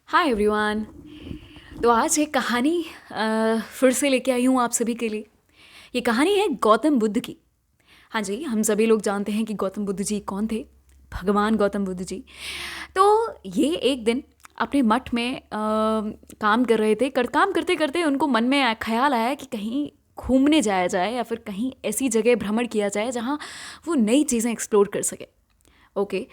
Hi everyone. तो आज एक कहानी फिर से लेके आई हूँ आप सभी के लिए। ये कहानी है गौतम बुद्ध की। हाँ जी, हम सभी लोग जानते हैं कि गौतम बुद्ध जी कौन थे। भगवान गौतम बुद्ध जी। तो ये एक दिन अपने मठ में काम कर रहे थे। काम करते करते उनको मन में ख्याल आया कि कहीं घूमने जाया जाए या फिर कहीं ऐसी जगह भ्रमण किया जाए जहाँ वो नई चीज़ें एक्सप्लोर कर सके। ओके,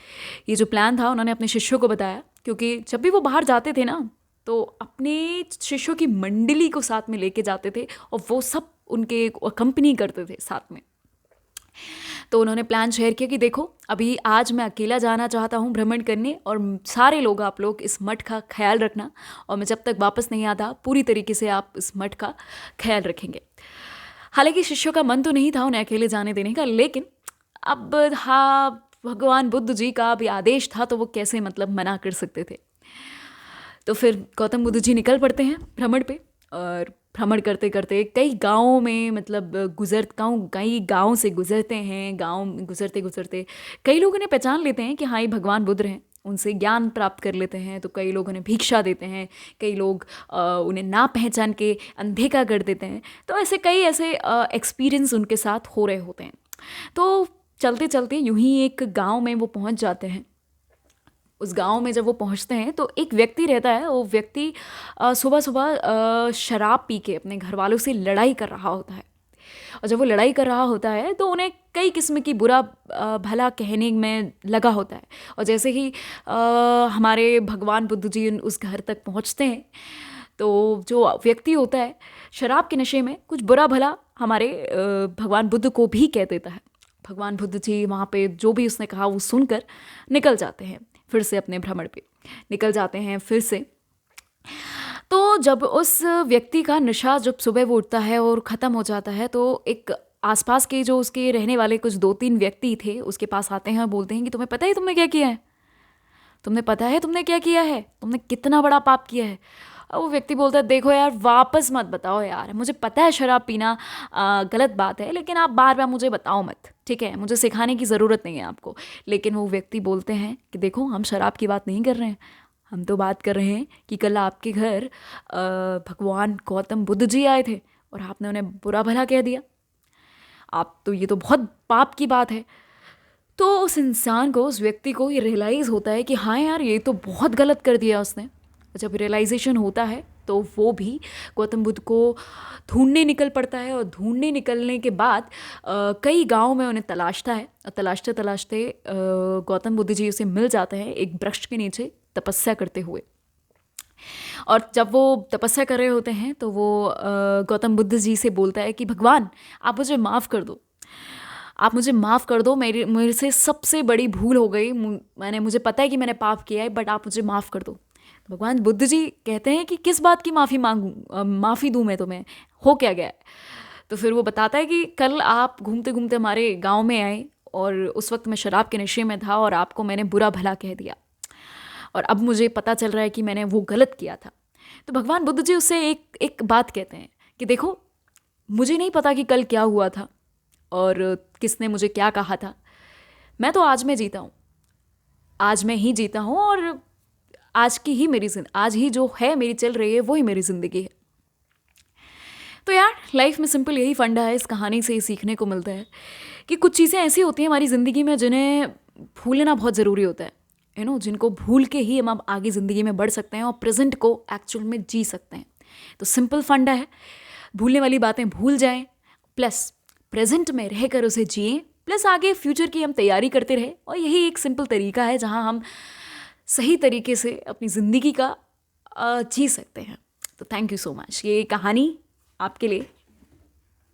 ये जो प्लान था उन्होंने अपने शिष्यों को बताया, क्योंकि जब भी वो बाहर जाते थे ना तो अपने शिष्यों की मंडली को साथ में लेके जाते थे और वो सब उनके कंपनी करते थे साथ में। तो उन्होंने प्लान शेयर किया कि देखो, अभी आज मैं अकेला जाना चाहता हूँ भ्रमण करने, और सारे लोग, आप लोग इस मठ का ख्याल रखना, और मैं जब तक वापस नहीं आता पूरी तरीके से आप इस मठ का ख्याल रखेंगे। हालांकि शिष्यों का मन तो नहीं था उन्हें अकेले जाने देने का, लेकिन अब हाँ, भगवान बुद्ध जी का भी आदेश था तो वो कैसे मना कर सकते थे। तो फिर गौतम बुद्ध जी निकल पड़ते हैं भ्रमण पे, और भ्रमण करते करते कई गाँवों में कई गाँव से गुजरते हैं। गाँव में गुजरते गुजरते कई लोग उन्हें पहचान लेते हैं कि हाँ, ये भगवान बुद्ध हैं। उनसे ज्ञान प्राप्त कर लेते हैं। तो कई लोग उन्हें भिक्षा देते हैं, कई लोग उन्हें ना पहचान के अनदेखा कर देते हैं। तो कई ऐसे एक्सपीरियंस उनके साथ हो रहे होते हैं। तो चलते चलते यूं ही एक गांव में वो पहुंच जाते हैं। उस गांव में जब वो पहुंचते हैं तो एक व्यक्ति रहता है। वो व्यक्ति सुबह सुबह शराब पी के अपने घर वालों से लड़ाई कर रहा होता है। और जब वो लड़ाई कर रहा होता है तो उन्हें कई किस्म की बुरा भला कहने में लगा होता है। और जैसे ही हमारे भगवान बुद्ध जी उस घर तक पहुंचते हैं तो जो व्यक्ति होता है शराब के नशे में कुछ बुरा भला हमारे भगवान बुद्ध को भी कह देता है। भगवान बुद्ध जी वहाँ पे जो भी उसने कहा वो सुनकर निकल जाते हैं, फिर से अपने भ्रमण पे निकल जाते हैं फिर से। तो जब उस व्यक्ति का नशा जब सुबह वो उठता है और ख़त्म हो जाता है तो एक आसपास के जो उसके रहने वाले कुछ दो तीन व्यक्ति थे उसके पास आते हैं और बोलते हैं कि तुम्हें पता है तुमने क्या किया है, तुमने पता है तुमने क्या किया है, तुमने कितना बड़ा पाप किया है। और वो व्यक्ति बोलता है देखो यार, वापस मत बताओ यार, मुझे पता है शराब पीना गलत बात है, लेकिन आप बार बार मुझे बताओ मत, ठीक है, मुझे सिखाने की ज़रूरत नहीं है आपको। लेकिन वो व्यक्ति बोलते हैं कि देखो, हम शराब की बात नहीं कर रहे हैं, हम तो बात कर रहे हैं कि कल आपके घर भगवान गौतम बुद्ध जी आए थे और आपने उन्हें बुरा भला कह दिया। आप तो, ये तो बहुत पाप की बात है। तो उस इंसान को, उस व्यक्ति को ये रियलाइज़ होता है कि हाँ यार, ये तो बहुत गलत कर दिया उसने। जब रियलाइजेशन होता है तो वो भी गौतम बुद्ध को ढूंढने निकल पड़ता है। और ढूंढने निकलने के बाद कई गांव में उन्हें तलाशता है। और तलाशते तलाशते गौतम बुद्ध जी उसे मिल जाते हैं एक वृक्ष के नीचे तपस्या करते हुए। और जब वो तपस्या कर रहे होते हैं तो वो गौतम बुद्ध जी से बोलता है कि भगवान, आप मुझे माफ़ कर दो, आप मुझे माफ़ कर दो, मेरे से सबसे बड़ी भूल हो गई, मुझे पता है कि मैंने पाप किया है, बट आप मुझे माफ़ कर दो। भगवान बुद्ध जी कहते हैं कि किस बात की माफ़ी मांगूँ, माफ़ी दूँ मैं तुम्हें, हो क्या गया है। तो फिर वो बताता है कि कल आप घूमते घूमते हमारे गांव में आए और उस वक्त मैं शराब के नशे में था और आपको मैंने बुरा भला कह दिया, और अब मुझे पता चल रहा है कि मैंने वो गलत किया था। तो भगवान बुद्ध जी उससे एक एक बात कहते हैं कि देखो, मुझे नहीं पता कि कल क्या हुआ था और किसने मुझे क्या कहा था। मैं तो आज में जीता हूँ, आज मैं ही जीता हूँ, और आज की ही आज ही जो है मेरी चल रही है वही मेरी ज़िंदगी है। तो यार, लाइफ में सिंपल यही फंडा है, इस कहानी से ही सीखने को मिलता है कि कुछ चीज़ें ऐसी होती हैं हमारी ज़िंदगी में जिन्हें भूलना बहुत ज़रूरी होता है, जिनको भूल के ही हम आगे ज़िंदगी में बढ़ सकते हैं और प्रेजेंट को एक्चुअल में जी सकते हैं। तो सिंपल फंडा है, भूलने वाली बातें भूल जाएं, प्लस प्रेजेंट में रहकर उसे जिएं, प्लस आगे फ्यूचर की हम तैयारी करते रहे। और यही एक सिंपल तरीका है जहां हम सही तरीके से अपनी ज़िंदगी का जी सकते हैं। तो थैंक यू सो मच, ये कहानी आपके लिए